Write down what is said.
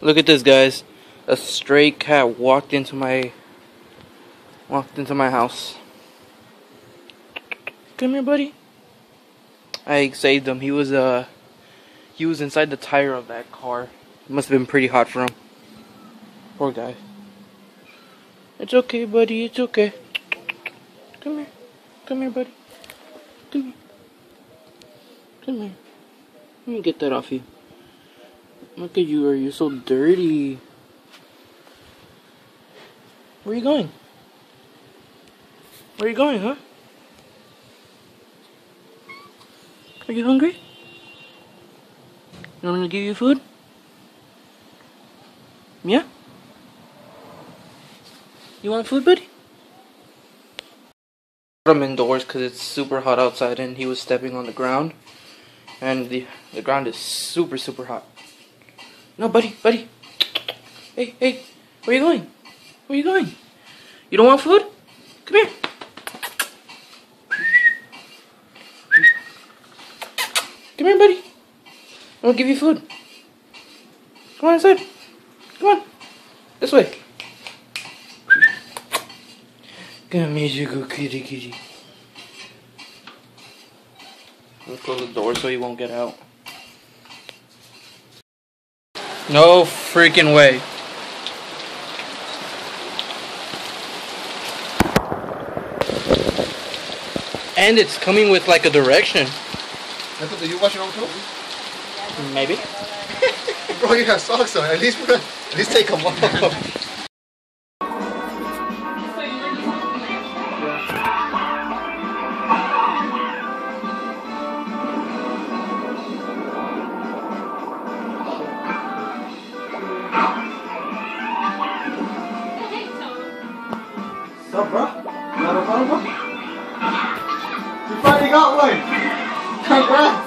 Look at this, guys. A stray cat walked into my house. Come here, buddy. I saved him. He was inside the tire of that car. It must have been pretty hot for him. Poor guy. It's okay, buddy. It's okay. Come here. Come here, buddy. Come here. Come here. Let me get that off you. Look at you. Are you so dirty? Where are you going? Where are you going, huh? Are you hungry? You want me to give you food? Yeah? You want food, buddy? I brought him indoors because it's super hot outside and he was stepping on the ground. And the ground is super, super hot. No, buddy. Hey, where are you going? Where are you going? You don't want food? Come here. Come here, buddy. I'll give you food. Come on inside. Come on. This way. Come here, you go, kitty. I'll close the door so he won't get out. No freaking way. And it's coming with like a direction. Did you wash your own clothes? Maybe. Bro, you have socks on. At least take them off. What's up, bro? You got a phone, bro? You finally got one! Congrats!